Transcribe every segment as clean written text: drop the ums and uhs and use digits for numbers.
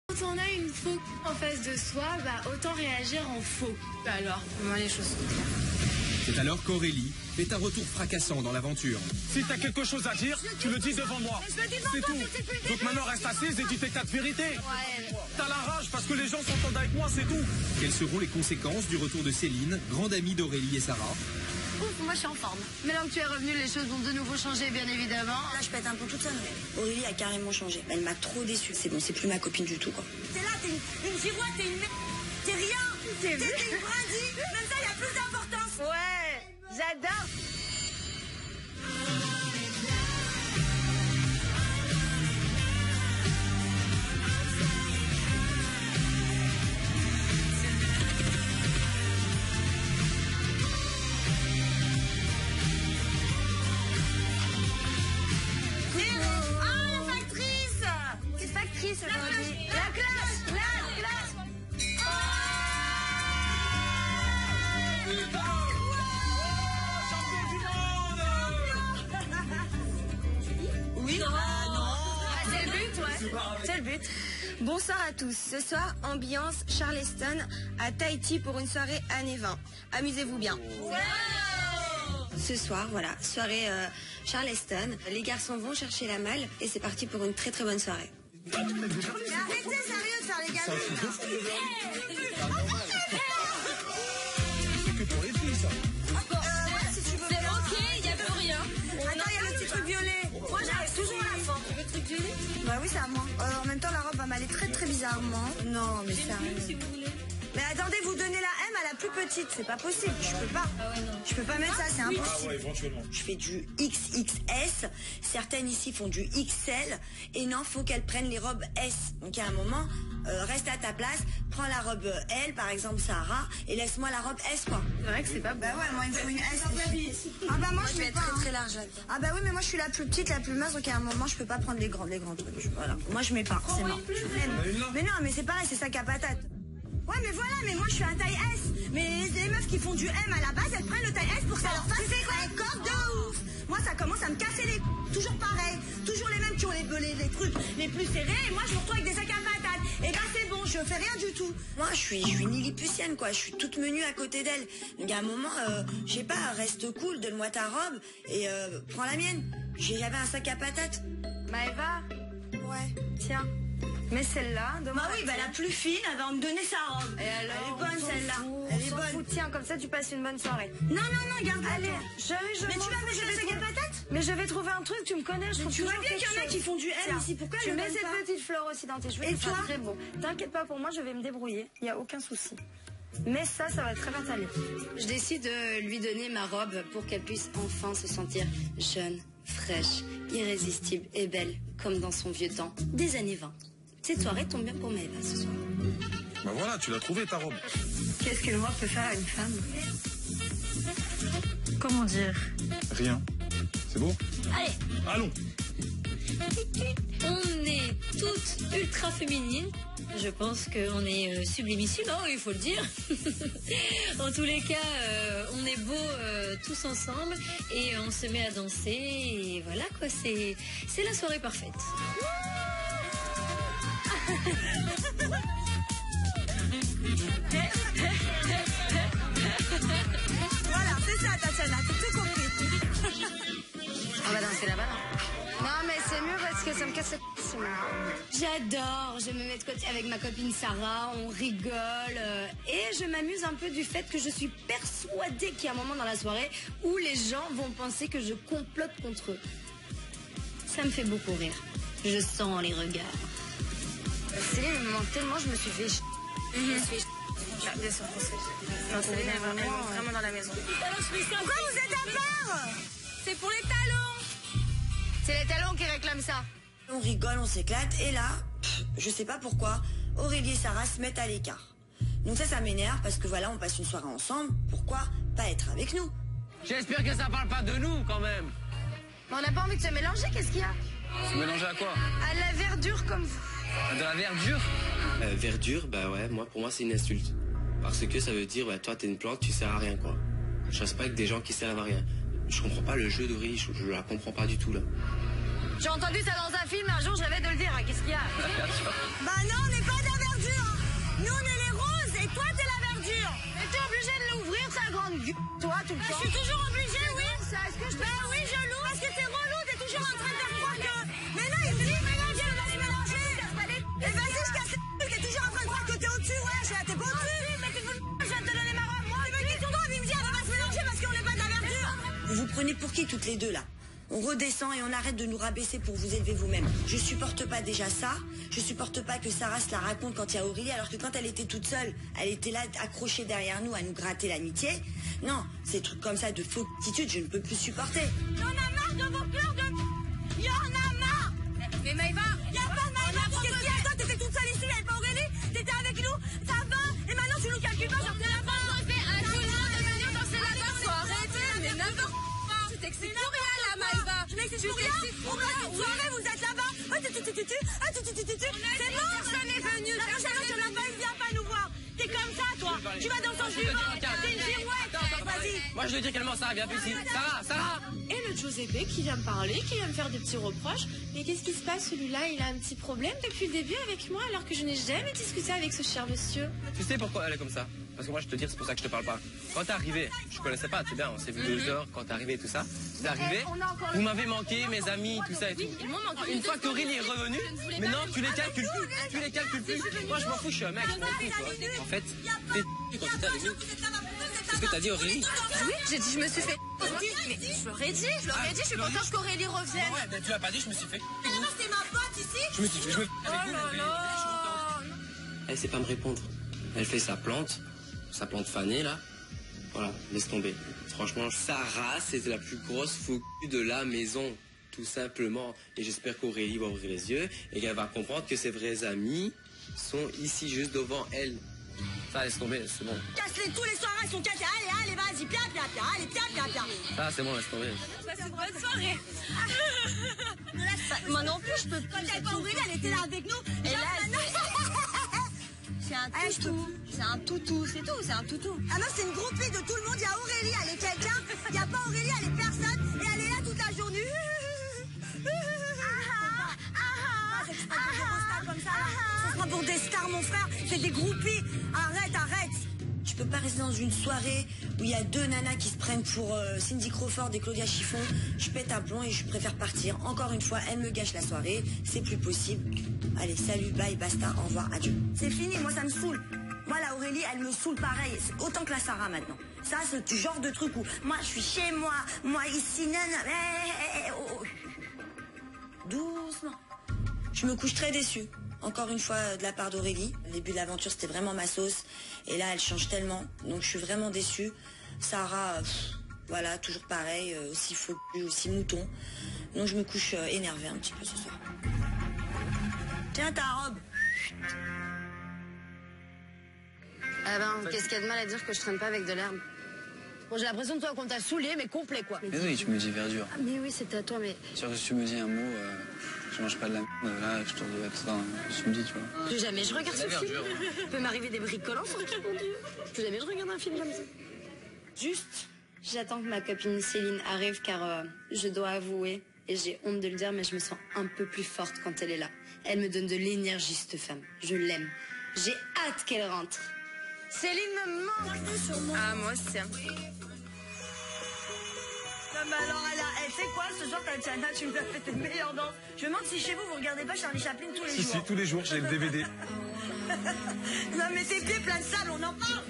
Quand on a une faux en face de soi, autant réagir en faux. Alors, comment les choses sont? C'est alors qu'Aurélie fait un retour fracassant dans l'aventure. Si t'as quelque chose à dire, tu le dis devant moi. C'est tout. Donc maintenant reste assise et dis tes 4 vérités. Ouais. T'as la rage parce que les gens s'entendent avec moi, c'est tout. Quelles seront les conséquences du retour de Céline, grande amie d'Aurélie et Sarah? Ouf, moi je suis en forme. Maintenant que tu es revenue, les choses vont de nouveau changer, bien évidemment. Là, je pète un peu toute seule. Aurélie a carrément changé. Elle m'a trop déçue. C'est bon, c'est plus ma copine du tout, quoi. T'es là, t'es une girouette, t'es une t'es rien. T'es une brindille. Même ça, il y a plus d'importance. Ouais, j'adore. Aujourd'hui. La classe. Oui. Non. C'est le but, ouais. C'est le but. Bonsoir à tous. Ce soir, ambiance Charleston à Tahiti pour une soirée années 20. Amusez-vous bien. Ce soir, voilà, soirée Charleston. Les garçons vont chercher la malle et c'est parti pour une très très bonne soirée. Mais arrêtez, sérieux, de faire les gamins. C'est que pour les filles, ça. Ouais, si tu veux. C'est ok, y a plus rien. Attends, il y a le petit truc violet. Moi, j'arrive toujours à la fin. Le truc violet? Bah oui, c'est à moi. En même temps, la robe va m'aller très très bizarrement. Non, mais sérieux. Si vous voulez. Mais attendez, vous donnez la M à la plus petite. C'est pas possible. Je peux pas. Ah ouais, non. Je peux pas mettre ça, c'est impossible. Ah ouais, éventuellement. Je fais du XXS. Certaines ici font du XL. Et non, faut qu'elles prennent les robes S. Donc à un moment, reste à ta place. Prends la robe L, par exemple Sarah, et laisse-moi la robe S, quoi. C'est vrai que c'est pas bon. Bah ouais, moi il me faut une S. Ah bah moi je mets pas. Très large là-dedans. Ah bah oui, mais moi je suis la plus petite, la plus mince, donc à un moment je peux pas prendre les grands trucs. Voilà. Moi je mets pas, c'est mort. Mais non, mais c'est pareil, c'est ça qui a patate. Ouais, mais voilà, mais moi je suis un taille S. Mais les meufs qui font du M à la base, elles prennent le taille S pour que ça leur fasse un corps de ouf. Moi ça commence à me casser les... Toujours pareil. Toujours les mêmes qui ont les trucs les plus serrés. Et moi je me retrouve avec des sacs à patates. Et bah c'est bon, je fais rien du tout. Moi je suis lilliputienne, quoi. Je suis toute menue à côté d'elle. Donc à un moment, je sais pas, reste cool, donne-moi ta robe et prends la mienne. J'avais un sac à patates. Maëva, Ouais. tiens, mets celle-là. Bah oui, bah la plus fine, elle va me donner sa robe. Et alors, elle est bonne celle-là. Elle est bonne. Tiens, comme ça tu passes une bonne soirée. Non, garde. Allez, Mais tu vas mettre le sac à patates? Mais je vais trouver un truc, tu me connais, je trouve Tu vois toujours bien qu'il y en a quelque qui chose. font du M Tiens, ici. Pourquoi tu elles mets le cette donnent pas? petite fleur aussi dans tes cheveux, Et ça sera toi très beau. T'inquiète pas pour moi, je vais me débrouiller, il n'y a aucun souci. Mais ça va très bien t'aller. Je décide de lui donner ma robe pour qu'elle puisse enfin se sentir jeune, fraîche, irrésistible et belle, comme dans son vieux temps, des années 20. Cette soirée tombe bien pour Maëva ce soir. Bah voilà, tu l'as trouvé ta robe. Qu'est-ce qu'une robe peut faire à une femme? Comment dire? Rien. C'est beau? Allez, Allons. On est toutes ultra féminines. Je pense qu'on est sublimissime, hein, il faut le dire. En tous les cas, on est beaux tous ensemble et on se met à danser. Et voilà quoi, c'est la soirée parfaite. Voilà, c'est ça, Tatiana, t'as tout compris. on va danser là-bas, non? Non, mais c'est mieux parce que ça me casse le c***. J'adore, je me mets de côté avec ma copine Sarah, on rigole et je m'amuse un peu du fait que je suis persuadée qu'il y a un moment dans la soirée où les gens vont penser que je complote contre eux. Ça me fait beaucoup rire. Je sens les regards. Céline, il me manque tellement, je me suis fait Je me suis fait descends, non, Céline, elle est vraiment dans la maison. Pourquoi vous êtes à part? C'est pour les talons. C'est les talons qui réclament ça. On rigole, on s'éclate, et là, je sais pas pourquoi, Aurélie et Sarah se mettent à l'écart. Donc ça m'énerve parce que voilà, on passe une soirée ensemble, pourquoi pas être avec nous? J'espère que ça parle pas de nous quand même. Mais on n'a pas envie de se mélanger, qu'est-ce qu'il y a? Se mélanger à quoi? À la verdure comme vous. De la verdure? Verdure, bah ouais, pour moi c'est une insulte. Parce que ça veut dire, bah toi t'es une plante, tu sers à rien quoi. Je reste pas avec des gens qui servent à rien. Je comprends pas le jeu d'Aurélie, je la comprends pas du tout là. J'ai entendu ça dans un film, un jour je rêvais de le dire, qu'est-ce qu'il y a? Bah non, on n'est pas prenez pour qui toutes les deux là? On redescend et on arrête de nous rabaisser pour vous élever vous-même. Je supporte pas déjà ça. Je supporte pas que Sarah se la raconte quand il y a Aurélie, alors que quand elle était toute seule, elle était là accrochée derrière nous à nous gratter l'amitié. Non, ces trucs comme ça de faux attitudes, je ne peux plus supporter. Y'en a marre de vos pleurs de... Y'en a marre. Mais Maïva, y'a pas de Maïva. Qu'est-ce qu'il y a? Toi, t'étais toute seule ici, y'avait pas Aurélie. T'étais avec nous, ça va. Et maintenant, tu nous calcules pas, j'en fais la part. On fait un tout le monde de venir danser là-bas. Faut arrêter, mais n'importe quoi. Tu t'excites pour rien, là, Maïva. Je m'excite pour rien. On va une soirée, vous êtes là-bas. C'est bon, personne n'est venu. La prochaine fois, tu n'en as pas, il vient pas nous voir. T'es comme ça, toi. Tu vas dans le sens du vent. T'es une girouette. Vas-y. Moi, je veux dire calmement, Sarah, viens plus ici. Sarah. Et le Giuseppe qui vient me parler, qui vient me faire des petits reproches. Mais qu'est-ce qui se passe, celui-là? Il a un petit problème depuis le début avec moi, alors que je n'ai jamais discuté avec ce cher monsieur. Tu sais pourquoi elle est comme ça? Parce que moi, je te dis, c'est pour ça que je te parle pas. Quand t'es arrivé, je connaissais pas, c'est bien, on s'est vu 2 heures, quand t'es arrivé, tout ça. T'es arrivé, vous m'avez manqué, mes amis, tout ça et tout. Une fois qu'Aurélie est revenue, maintenant, tu les calcules plus. Moi, je m'en fous, je suis un mec, je m'en fous, toi. En fait, t'es quand t'étais avec nous. Qu'est-ce que t'as dit, Aurélie? Oui, j'ai dit, je me suis fait... Mais je leur ai dit, je suis contente qu'Aurélie revienne. Ouais, mais tu l'as pas dit, je me suis fait. Non, c'est ma pote ici. Je me suis fait avec vous, Elle sait pas me répondre. Elle fait sa plante fanée là. Voilà, laisse tomber. Franchement, Sarah, c'était la plus grosse faux cul de la maison. Tout simplement. Et j'espère qu'Aurélie va ouvrir les yeux et qu'elle va comprendre que ses vrais amis sont ici juste devant elle. Ça, laisse tomber, c'est bon. Casse-les, tous les soirs, ils sont cassés. Allez, vas-y, pia. Allez, pia. Ça, c'est bon, laisse tomber. Passe une bonne soirée. Moi non plus, je peux pas. Quand elle pas Aurélie, elle était là avec nous. Et là, c'est un toutou. C'est un toutou, c'est tout, c'est un toutou. Ah non, c'est une groupie de tout le monde. Il y a Aurélie, elle est quelqu'un. Il n'y a pas Aurélie, elle est personne. Et elle est là toute la journée. Comme ça, ça sera pour des stars, mon frère. C'est des groupies. Arrête. Je peux pas rester dans une soirée où il y a 2 nanas qui se prennent pour Cindy Crawford et Claudia Chiffon. Je pète un plomb et je préfère partir. Encore une fois, elle me gâche la soirée. C'est plus possible. Allez, salut, bye, basta, au revoir, adieu. C'est fini, moi ça me saoule. Moi, la Aurélie, elle me saoule pareil. Autant que la Sarah maintenant. Ça, c'est le genre de truc où moi, je suis chez moi. Moi, ici, nana. Doucement. Je me couche très déçue. Encore une fois de la part d'Aurélie. Le début de l'aventure, c'était vraiment ma sauce. Et là, elle change tellement. Donc, je suis vraiment déçue. Sarah, voilà, toujours pareil. Aussi faux, aussi mouton. Donc, je me couche énervée un petit peu ce soir. Tiens, ta robe. Ah ben, qu'est-ce qu'il y a de mal à dire que je traîne pas avec de l'herbe? Bon, j'ai l'impression de toi qu'on t'a saoulé, mais complet, quoi. Mais oui, tu me dis verdure. Ah, mais oui, c'était à toi, mais... Sûr que si tu me dis un mot, je mange pas de la merde, là, je te redis tout ça, tu me dis, tu vois. Plus jamais je regarde ce film. Il peut m'arriver des bricolants sans qu'il conduise. Plus jamais je regarde un film comme ça. Juste, j'attends que ma copine Céline arrive, car je dois avouer, et j'ai honte de le dire, mais je me sens un peu plus forte quand elle est là. Elle me donne de l'énergie, cette femme. Je l'aime. J'ai hâte qu'elle rentre. Céline me manque sur moi. Ah, moi aussi. Non, mais alors, tu sais quoi, ce soir, Tatiana, tu me as fait tes meilleures danses. Je me demande si chez vous, vous regardez pas Charlie Chaplin tous les jours. Si, tous les jours, j'ai le DVD. Non, mais tes pieds plein de sable, on en parle.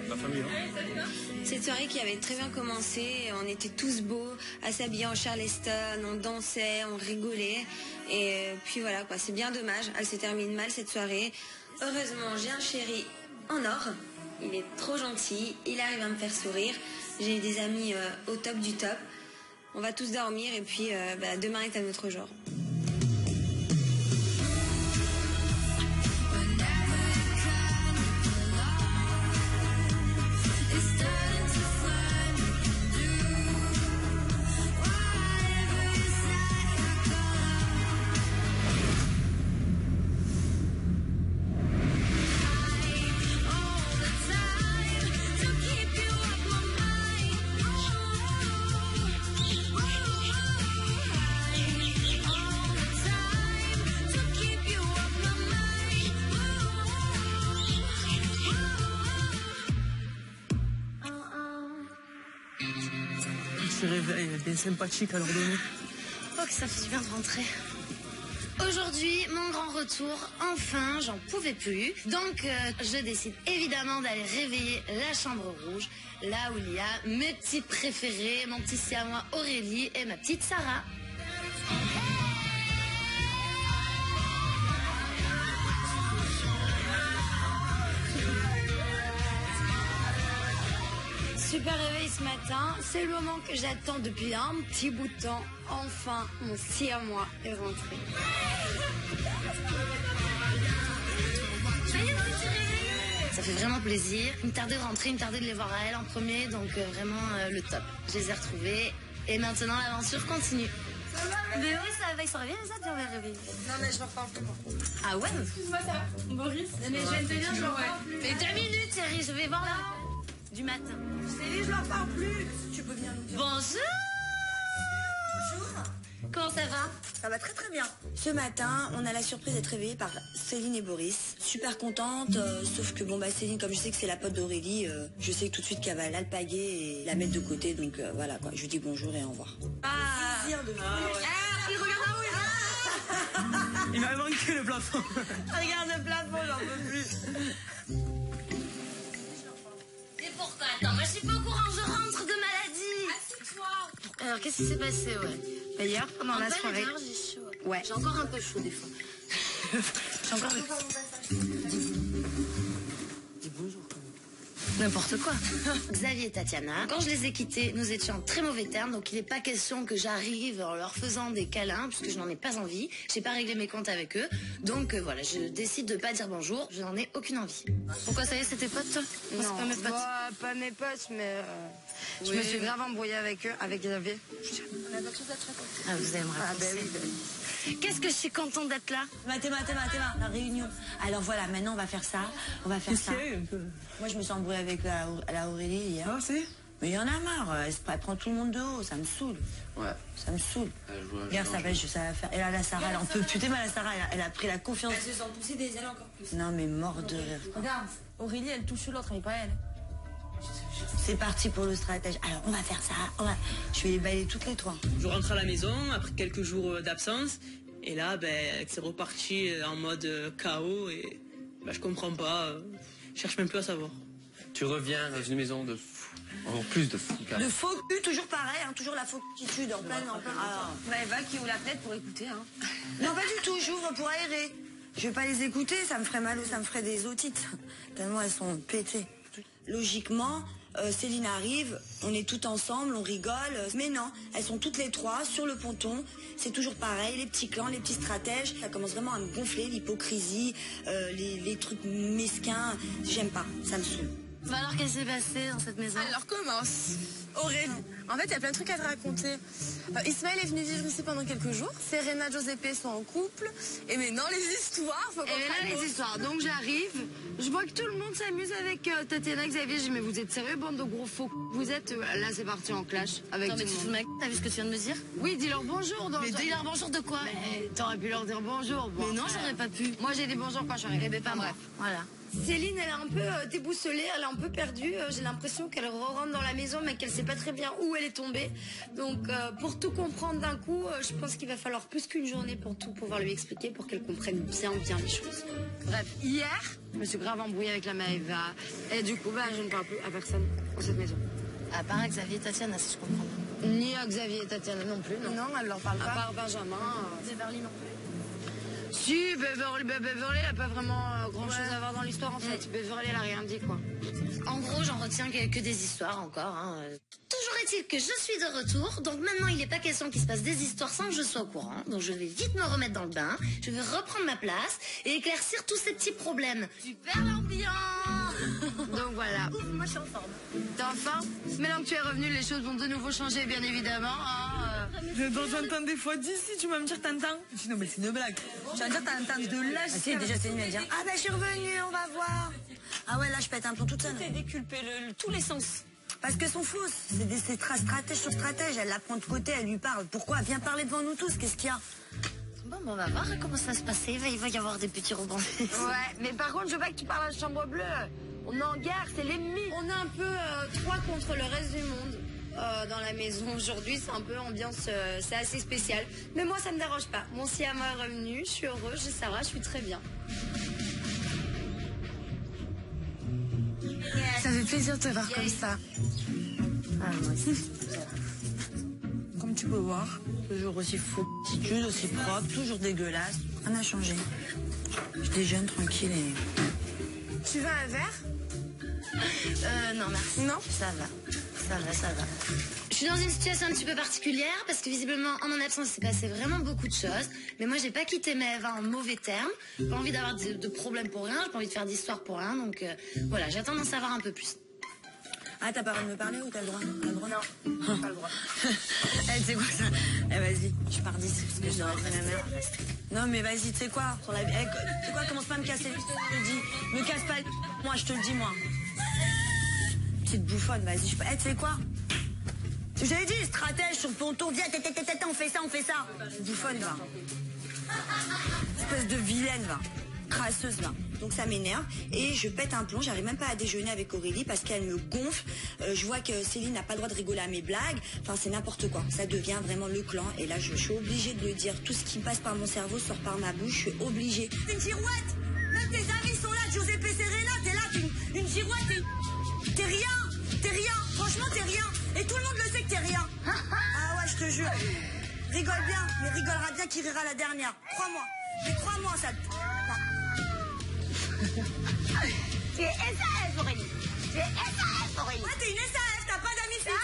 Ma famille, hein. Cette soirée qui avait très bien commencé, on était tous beaux, à s'habiller en Charleston, on dansait, on rigolait. Et puis voilà, quoi, c'est bien dommage, elle se termine mal cette soirée. Heureusement, j'ai un chéri en or, il est trop gentil, il arrive à me faire sourire. J'ai des amis au top du top. On va tous dormir et puis demain est un autre jour. Elle se réveille, elle est bien sympathique à leur donner. Oh, que ça fait du bien de rentrer. Aujourd'hui, mon grand retour, enfin, j'en pouvais plus. Donc, je décide évidemment d'aller réveiller la chambre rouge, là où il y a mes petits préférés, mon petit siamois Aurélie et ma petite Sarah. Super réveil ce matin, c'est le moment que j'attends depuis un petit bout de temps. Enfin, mon siamois est rentré. Ça fait vraiment plaisir. Il me tardait de rentrer, il me tardait de les voir à elle en premier, donc vraiment le top. Je les ai retrouvés et maintenant l'aventure continue. Mais oui, ça va, il s'en revient, ça, tu vas réveiller. Non, mais je reprends plus, moi. Ah ouais? Excuse-moi, ça va. Boris, Mais je viens de te dire, je reprends plus. Mais 2 minutes, Thierry, je vais voir là. Du matin. Céline, je leur parle plus. Tu peux venir nous dire. Bonjour. Bonjour. Comment ça va? Ça va très très bien. Ce matin, on a la surprise d'être réveillés par Céline et Boris. Super contente, sauf que bon bah Céline, comme je sais que c'est la pote d'Aurélie, je sais tout de suite qu'elle va l'alpaguer et la mettre de côté, donc voilà quoi. Je lui dis bonjour et au revoir. Ah, Plaisir de il regarde là où il Il m'a manqué le plafond. regarde le plafond, j'en peux plus. Et pourquoi? Attends, moi je suis pas au courant, je rentre de maladie. Assieds-toi. Alors qu'est-ce qui s'est passé, ouais? D'ailleurs, pendant la soirée. J'ai chaud. Ouais. J'ai encore un peu chaud des fois. J'ai encore. Dis bonjour quand même. N'importe quoi. Xavier et Tatiana, quand je les ai quittés, nous étions en très mauvais termes, donc il n'est pas question que j'arrive en leur faisant des câlins, puisque je n'en ai pas envie. J'ai pas réglé mes comptes avec eux, donc voilà, je décide de pas dire bonjour, je n'en ai aucune envie. Pourquoi ça y est, c'est tes potes, toi? Non, c'est pas mes potes. bah, pas mes potes, mais je me suis grave embrouillée avec eux, avec Xavier. Ah, vous allez me raconter. oui. Qu'est-ce que je suis contente d'être là. Théma, la réunion. Alors voilà, maintenant on va faire ça, Qu'est-ce qu'il y a eu un peu? Moi je me suis embrouillée avec la Aurélie hier. Ah, c'est? Mais il y en a marre, elle prend tout le monde de haut, ça me saoule. Ouais. Ça me saoule. Je vois, Regarde, ça va faire. Et là, la Sarah, elle en peut plus. T'es mal, la Sarah, elle a pris la confiance. Elles se sont poussées des ailes encore plus. Non, mais mort de rire. Regarde, Aurélie, elle touche l'autre, mais pas elle. C'est parti pour le stratège. Alors, on va faire ça. Je vais les balayer toutes les trois. Je rentre à la maison après quelques jours d'absence. Et là, c'est reparti en mode chaos. Et je comprends pas. Je cherche même plus à savoir. Tu reviens dans une maison de fou. Encore plus de fou. De faux cul, toujours pareil, hein, toujours la faux attitude en plein. Bah, Eva qui ouvre la fenêtre pour écouter, hein. Non, pas du tout, j'ouvre pour aérer. Je vais pas les écouter, ça me ferait mal, ça me ferait des otites. Tellement elles sont pétées. Logiquement, Céline arrive, on est toutes ensemble, on rigole. Mais non, elles sont toutes les trois sur le ponton. C'est toujours pareil, les petits clans, les petits stratèges. Ça commence vraiment à me gonfler, l'hypocrisie, les trucs mesquins. J'aime pas, ça me saoule. Bah alors, qu'est-ce qui s'est passé dans cette maison? Alors commence. Aurélie. En fait, il y a plein de trucs à te raconter. Ismaël est venu vivre ici pendant quelques jours. Serena et Giuseppe sont en couple. Et maintenant, les histoires, faut qu'on Et là, les histoires. Donc, j'arrive. Je vois que tout le monde s'amuse avec Tatiana, Xavier. Je dis, mais vous êtes sérieux, bande de gros faux? Vous êtes... là, c'est parti en clash avec Non, mais tout tu le fous monde. de ma... T'as vu ce que tu viens de me dire? Oui, dis-leur bonjour. Mais dis-leur bonjour de quoi? Mais t'aurais pu leur dire bonjour. Bon, Mais non, j'aurais pas pu. Moi, j'ai dit bonjour quand je suis arrivée. Eh ben, pas bref, voilà. Céline, elle est un peu déboussolée, elle est un peu perdue. J'ai l'impression qu'elle rentre dans la maison, mais qu'elle sait pas très bien où elle est tombée. Donc, pour tout comprendre d'un coup, je pense qu'il va falloir plus qu'une journée pour tout pouvoir lui expliquer, pour qu'elle comprenne bien les choses. Bref, hier, je me suis grave embrouillée avec la Maëva. Et du coup, je ne parle plus à personne dans cette maison. À part à Xavier et Tatiana, si je comprends bien. Ni à Xavier et Tatiana non plus, non. Non, elle leur parle pas. À part Benjamin. Beverly non plus. Si, Beverly, elle a pas vraiment grand chose à voir dans l'histoire en fait. Beverly, elle a rien dit quoi. En gros, j'en retiens que des histoires encore. Hein. Toujours est-il que je suis de retour, donc maintenant il n'est pas question qu'il se passe des histoires sans que je sois au courant. Donc je vais vite me remettre dans le bain, je vais reprendre ma place et éclaircir tous ces petits problèmes. Super l'ambiance. Donc voilà. Moi, je suis en forme. T'es en forme? Maintenant que tu es revenu, les choses vont de nouveau changer, bien évidemment. Hein, J'entends des fois d'ici, tu vas me dire t'entends? Je dis non mais c'est une blague. Tu vas me dire t'entends de là. Ah si, déjà Céline va dire, ah je suis revenue, on va voir. Ah ouais, là je pète un plomb toute seule. T'es déculpé tous les sens. Parce qu'elles sont fausses, c'est stratège sur stratège, elle la prend de côté, elle lui parle. Pourquoi? Viens parler devant nous tous, qu'est-ce qu'il y a? Bon, on va voir comment ça va se passer. Il va y avoir des petits rebondissements. Ouais, mais par contre, je veux pas que tu parles à la chambre bleue. On est en guerre, c'est l'ennemi. On est un peu 3 contre le reste du monde. dans la maison aujourd'hui. C'est un peu ambiance, c'est assez spécial. Mais moi, ça me dérange pas. Mon Siam est revenu, je suis heureuse, j'ai Sarah, je suis très bien. Ça fait plaisir de te voir comme ça. Ah, moi aussi. Comme tu peux voir, toujours aussi foutitude, aussi propre, toujours dégueulasse. Rien n'a changé. Je déjeune tranquille et... Tu veux un verre? Non, merci. Non? Ça va. Ça va, ça va. Je suis dans une situation un petit peu particulière parce que visiblement, en mon absence, il s'est passé vraiment beaucoup de choses. Mais moi, j'ai pas quitté Maëva en mauvais termes. Pas envie d'avoir de problèmes pour rien, j'ai pas envie de faire d'histoire pour rien. Donc voilà, j'attends d'en savoir un peu plus. Ah, t'as pas le droit de me parler ou t'as le droit? T'as le droit? Non, pas le droit. Eh, tu sais quoi ça? Eh, vas-y, je pars d'ici parce que je dois rentrer à ma mère. Non, mais vas-y, tu sais quoi? Sur la... tu sais quoi? Commence pas à me casser, je te le dis. Me casse pas, moi, je te le dis, moi. Petite bouffonne, vas-y, je... Eh, tu sais quoi? J'avais dit, stratège sur le ponton, viens, on fait ça, on fait ça. Bouffonne, va. Espèce de vilaine, va. Crasseuse, va. Donc ça m'énerve et je pète un plomb, j'arrive même pas à déjeuner avec Aurélie parce qu'elle me gonfle. Je vois que Céline n'a pas le droit de rigoler à mes blagues. Enfin, c'est n'importe quoi. Ça devient vraiment le clan et là, je suis obligée de le dire. Tout ce qui passe par mon cerveau sort par ma bouche, je suis obligée. T'es une girouette. Même tes amis sont là, Giuseppe Serena, t'es là, t'es une girouette. T'es rien. T'es rien. Franchement, t'es rien. Et tout le monde le sait que t'es rien. Ah ouais, je te jure. Rigole bien, mais rigolera bien qui rira la dernière. Crois-moi. Mais crois-moi, ça... Tu es SAS, Aurélie. Tu es SAS, Aurélie. Ouais, t'es une SAS, t'as pas d'amis fixes.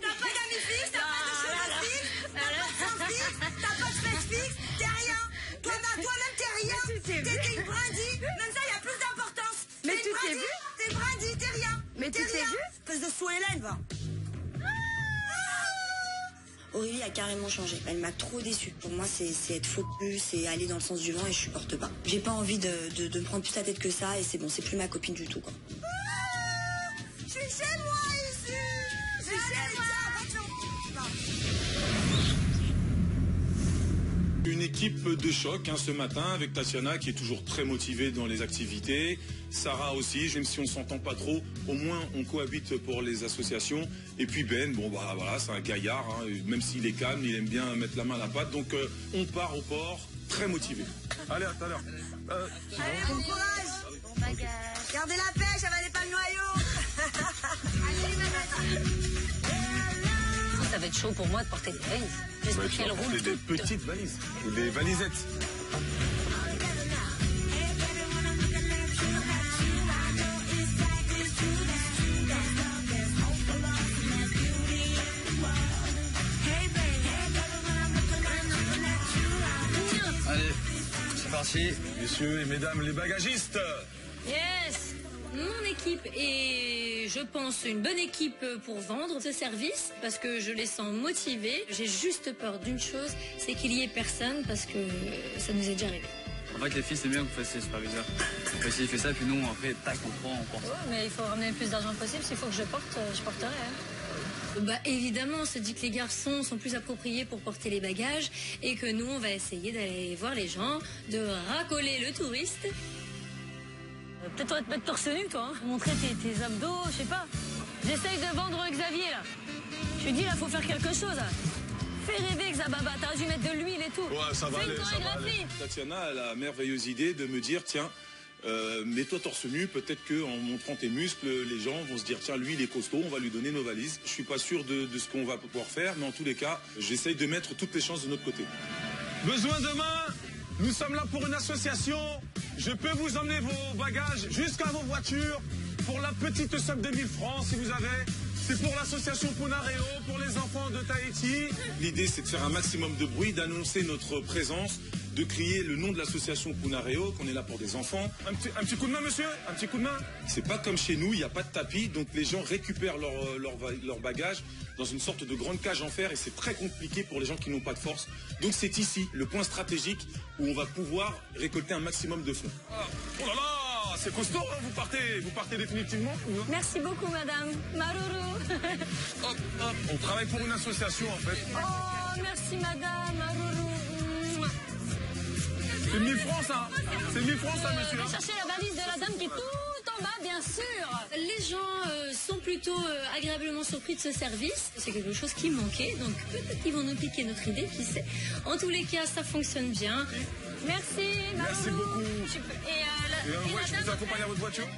T'as pas d'amis fixes, t'as pas de cheveux fixes, t'as pas de sens fixe, t'as pas de fesse fixe, t'es rien. Toi-même, t'es rien. T'es une brindille. Même ça, il y a plus d'importance. Mais tu t'es vu? T'es brindille, t'es rien. Mais tu t'es vu? Espèce de sous-Hélène, va. Aurélie a carrément changé. Elle m'a trop déçue. Pour moi, c'est être focus, c'est aller dans le sens du vent et je supporte pas. J'ai pas envie de me prendre plus la tête que ça et c'est bon, c'est plus ma copine du tout, quoi. Je suis chez moi ici. Je suis chez moi. Une équipe de choc ce matin avec Tatiana qui est toujours très motivée dans les activités. Sarah aussi, même si on s'entend pas trop, au moins on cohabite pour les associations. Et puis Ben, bon bah voilà, c'est un gaillard, même s'il est calme, il aime bien mettre la main à la pâte. Donc on part au port, très motivé. Allez, à tout à l'heure. Allez, bon courage. Bon bagage. Gardez la pêche, avalez pas le noyau. Ça va être chaud pour moi de porter des valises. J'espère qu'elles roulent des petites valises, ou des valisettes. Allez, c'est parti. Messieurs et mesdames les bagagistes. Yes! Mon équipe est, je pense, une bonne équipe pour vendre ce service parce que je les sens motivés. J'ai juste peur d'une chose, c'est qu'il y ait personne parce que ça nous est déjà arrivé. En fait, les filles, c'est bien que vous fassiez superviseur. S'il fait ça, puis nous, après, tac, on prend, on porte. Ouais, mais il faut ramener le plus d'argent possible. S'il faut que je porte, je porterai. Bah évidemment, on se dit que les garçons sont plus appropriés pour porter les bagages et que nous, on va essayer d'aller voir les gens, de racoler le touriste. Peut-être on va te mettre torse nu, toi. Montrer tes abdos, je sais pas. J'essaye de vendre Xavier, là. Je lui dis, là, faut faire quelque chose. Fais rêver, Xababa. T'as dû mettre de l'huile et tout. Ouais, ça va aller, ça va aller. Tatiana a la merveilleuse idée de me dire, tiens, mets-toi torse nu, peut-être qu'en montrant tes muscles, les gens vont se dire, tiens, lui, il est costaud, on va lui donner nos valises. Je suis pas sûr de ce qu'on va pouvoir faire, mais en tous les cas, j'essaye de mettre toutes les chances de notre côté. Besoin de main, nous sommes là pour une association. Je peux vous emmener vos bagages jusqu'à vos voitures pour la petite somme de 1000 francs si vous avez. C'est pour l'association Punareo, pour les enfants de Tahiti. L'idée, c'est de faire un maximum de bruit, d'annoncer notre présence, de crier le nom de l'association Punareo, qu'on est là pour des enfants. Un petit coup de main, monsieur? Un petit coup de main? C'est pas comme chez nous, il n'y a pas de tapis, donc les gens récupèrent leur bagage dans une sorte de grande cage en fer et c'est très compliqué pour les gens qui n'ont pas de force. Donc c'est ici, le point stratégique, où on va pouvoir récolter un maximum de fonds. Oh là là, c'est costaud, hein, vous partez définitivement? Merci beaucoup, madame. Maruru. Hop, hop, on travaille pour une association en fait. Oh, merci, madame. Maruru. C'est 1000 francs ça. C'est 1000 francs ça, monsieur. Je vais chercher la valise de la dame qui est tout en bas, bien sûr. Les gens sont plutôt agréablement surpris de ce service. C'est quelque chose qui manquait, donc peut-être qu'ils vont nous piquer notre idée, qui sait. En tous les cas, ça fonctionne bien. Merci. Merci beaucoup. Et ouais, je vous accompagne à votre voiture?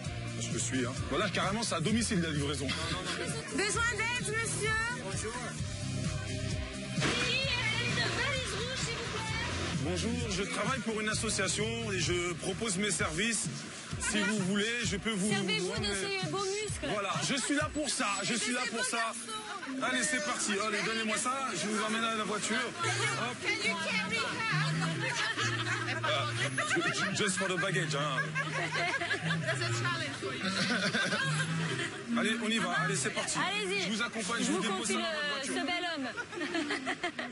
Je te suis. Hein. Voilà, carrément, c'est à domicile la livraison. Besoin d'aide, monsieur? Bonjour. Bonjour, je travaille pour une association et je propose mes services. Si vous voulez, je peux vous... Servez-vous de ces beaux muscles. Voilà, je suis là pour ça, je suis là pour ça. Allez, c'est parti, allez, donnez-moi ça, je vous emmène à la voiture. Hop. Just for the baggage, hein. Allez, on y va, allez, c'est parti. Allez-y. Je vous accompagne, je vous dépose confie dans votre voiture. ce bel homme.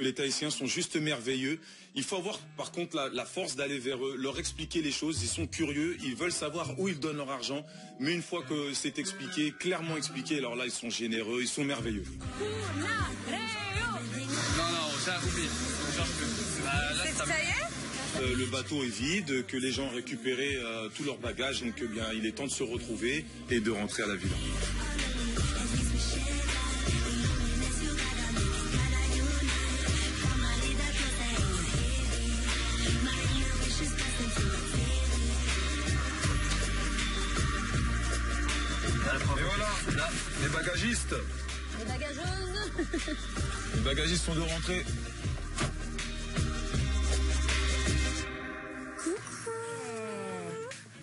Les Tahitiens sont juste merveilleux. Il faut avoir par contre la force d'aller vers eux, leur expliquer les choses. Ils sont curieux, ils veulent savoir où ils donnent leur argent. Mais une fois que c'est expliqué, clairement expliqué, alors là ils sont généreux, ils sont merveilleux. Non, ça a coupé. Ça y est? Le bateau est vide, que les gens ont récupéré tout leur bagage, donc bien il est temps de se retrouver et de rentrer à la villa. Et voilà, là, les bagagistes. Les bagageuses. Les bagagistes sont de rentrée.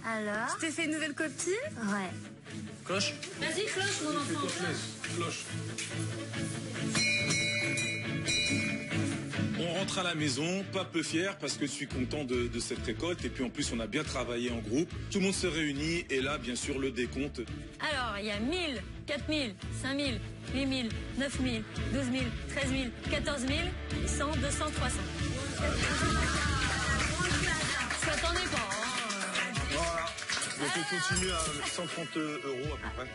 Alors? Tu t'es fait une nouvelle copine? Ouais. Cloche. Vas-y, cloche, mon enfant. Cloche. On rentre à la maison, pas peu fier parce que je suis content de cette récolte et puis en plus on a bien travaillé en groupe. Tout le monde se réunit et là bien sûr le décompte. Alors, il y a 1000, 4000, 5000, 8000, 9000, 12 000, 13 000, 14 000, 100, 200, 300. Ça t'en est pas, hein. Voilà. Donc on continue à 130 € à peu près.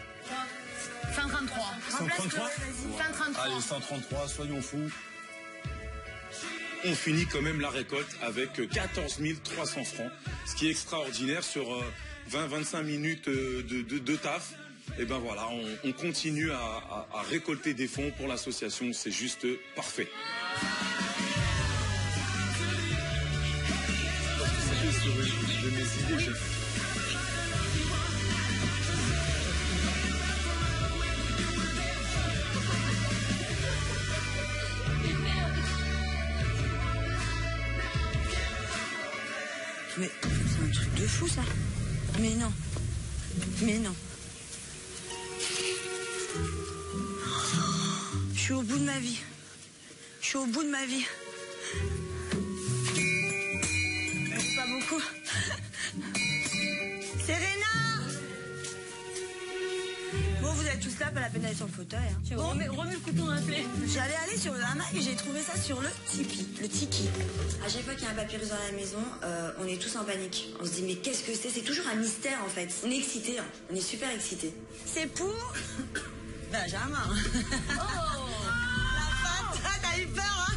Fin 33. 133 Fin 33. Allez, 133, soyons fous. On finit quand même la récolte avec 14 300 francs, ce qui est extraordinaire sur 20-25 minutes de taf. Et ben voilà, on continue à récolter des fonds pour l'association, c'est juste parfait. De mes idées, chef. Mais c'est un truc de fou ça. Mais non. Mais non. Je suis au bout de ma vie. Je suis au bout de ma vie. C'est pas beaucoup. Serena! Bon, vous êtes tous là, pas la peine d'aller sur le fauteuil. Hein. Tu remets le couteau dans la plaie. J'allais aller sur le hamac et j'ai trouvé ça sur le Tipeee, le Tiki. À chaque fois qu'il y a un papyrus dans la maison, on est tous en panique. On se dit mais qu'est-ce que c'est? C'est toujours un mystère en fait. On est excités, hein. On est super excités. C'est pour Benjamin. Oh la patate, t'as eu peur hein?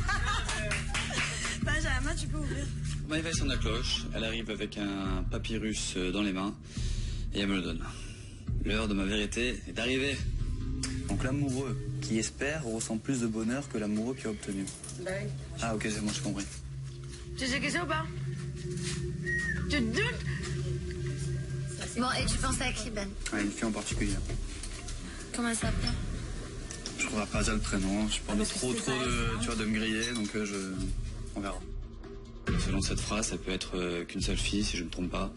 Benjamin, tu peux ouvrir. Maëva sonne la cloche, elle arrive avec un papyrus dans les mains et elle me le donne. L'heure de ma vérité est arrivée. Donc l'amoureux qui espère ressent plus de bonheur que l'amoureux qui a obtenu. Bah oui. Ah ok, c'est bon, j'ai compris. Tu sais ce que c'est ou pas? Tu te doutes? Bon, et tu penses à qui, Ben? Ah, une fille en particulier. Comment elle s'appelle? Je ne voudrais pas dire le prénom, je parle trop de me griller, donc on verra. Selon cette phrase, ça peut être qu'une seule fille, si je ne me trompe pas.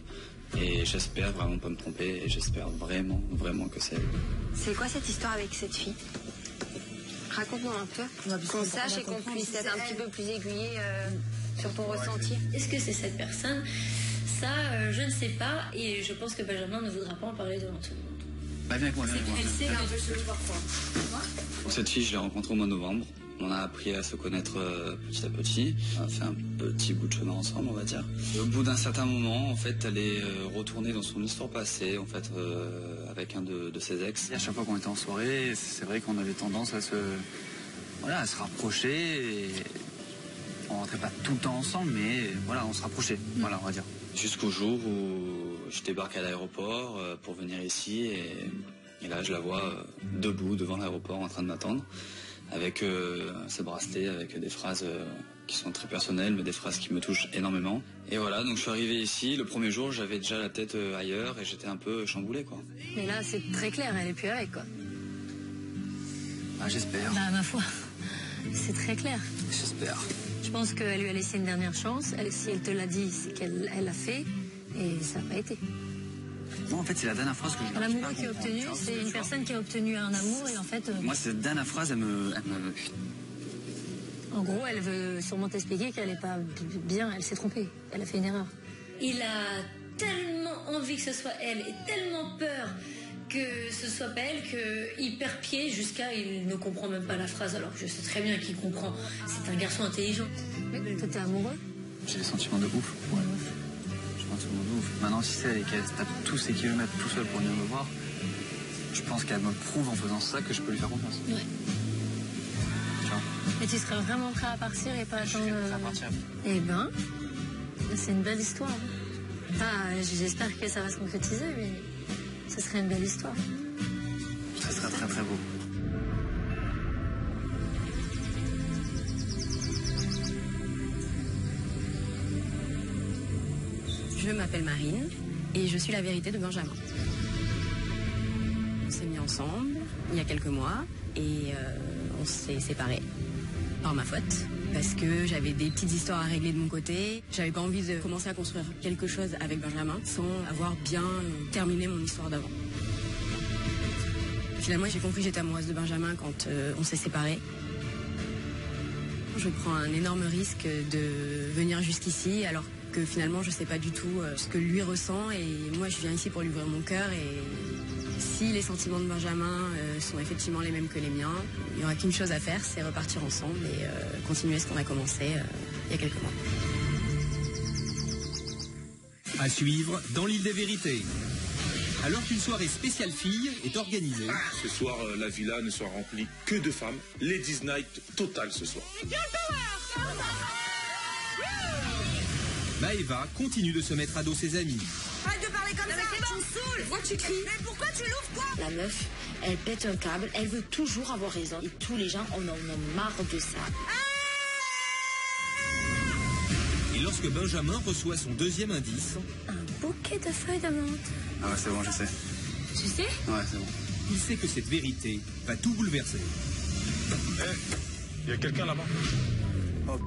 Et j'espère vraiment pas me tromper, et j'espère vraiment, vraiment que c'est elle. C'est quoi cette histoire avec cette fille? Raconte-nous un peu, qu'on sache et qu'on puisse être un petit peu plus aiguillé sur ton ressenti. Est-ce que c'est cette personne? Ça, je ne sais pas, et je pense que Benjamin ne voudra pas en parler devant tout le monde. Bah viens avec moi, viens avec moi. Elle sait Un peu chelou parfois. Cette fille, je l'ai rencontrée au mois de novembre. On a appris à se connaître petit à petit. On a fait un petit bout de chemin ensemble, on va dire. Et au bout d'un certain moment, en fait, elle est retournée dans son histoire passée, en fait, avec un de ses ex. Et à chaque fois qu'on était en soirée, c'est vrai qu'on avait tendance à se rapprocher. Et on rentrait pas tout le temps ensemble, mais voilà, on se rapprochait. Voilà, on va dire. Jusqu'au jour où je débarque à l'aéroport pour venir ici et Et là, je la vois debout devant l'aéroport en train de m'attendre, avec ses bracelets, avec des phrases qui sont très personnelles, mais des phrases qui me touchent énormément. Et voilà, donc je suis arrivé ici. Le premier jour, j'avais déjà la tête ailleurs et j'étais un peu chamboulé, quoi. Mais là, c'est très clair, elle est plus avec, quoi. Ah, j'espère. Bah, ma foi, c'est très clair. J'espère. Je pense qu'elle lui a laissé une dernière chance. Si elle te l'a dit, c'est qu'elle l'a fait. Et ça n'a pas été. Non, en fait, c'est la dernière phrase que je... L'amoureux qui a obtenu, c'est une personne qui a obtenu un amour et en fait... Moi, cette dernière phrase, elle me... En gros, elle veut sûrement t'expliquer qu'elle n'est pas bien, elle s'est trompée, elle a fait une erreur. Il a tellement envie que ce soit elle et tellement peur que ce soit pas elle qu'il perd pied jusqu'à il ne comprend même pas la phrase alors que je sais très bien qu'il comprend. C'est un garçon intelligent. Toi, t'es amoureux? J'ai des sentiments de ouf. Ouais. J'ai des sentiments de ouf. Maintenant, si c'est elle et qu'elle se tape tous ces kilomètres tout seul pour venir me voir, je pense qu'elle me prouve en faisant ça que je peux lui faire confiance. Ouais. Et tu serais vraiment prêt à partir et pas attendre... Je suis prêt à partir. Eh ben, c'est une belle histoire. Enfin, j'espère que ça va se concrétiser, mais ce serait une belle histoire. Ça serait très très beau. Je m'appelle Marine et je suis la vérité de Benjamin. On s'est mis ensemble il y a quelques mois et on s'est séparés. Par ma faute, parce que j'avais des petites histoires à régler de mon côté. J'avais pas envie de commencer à construire quelque chose avec Benjamin sans avoir bien terminé mon histoire d'avant. Finalement, j'ai compris que j'étais amoureuse de Benjamin quand on s'est séparés. Je prends un énorme risque de venir jusqu'ici alors que finalement je sais pas du tout ce que lui ressent et moi je viens ici pour lui ouvrir mon cœur et si les sentiments de Benjamin sont effectivement les mêmes que les miens, il n'y aura qu'une chose à faire, c'est repartir ensemble et continuer ce qu'on a commencé il y a quelques mois. À suivre dans l'île des vérités. Alors qu'une soirée spéciale fille est organisée. Ce soir, la villa ne sera remplie que de femmes. Ladies Night total ce soir. Maëva continue de se mettre à dos ses amis. Arrête de parler comme ça, tu me saoules. Pourquoi tu cries? Mais pourquoi tu l'ouvres quoi? La meuf, elle pète un câble, elle veut toujours avoir raison. Et tous les gens en ont marre de ça. Et lorsque Benjamin reçoit son deuxième indice... Un bouquet de feuilles de menthe. Ah ouais, c'est bon, je sais. Tu sais? Ouais, c'est bon. Il sait que cette vérité va tout bouleverser. Il y a quelqu'un là-bas. Oh.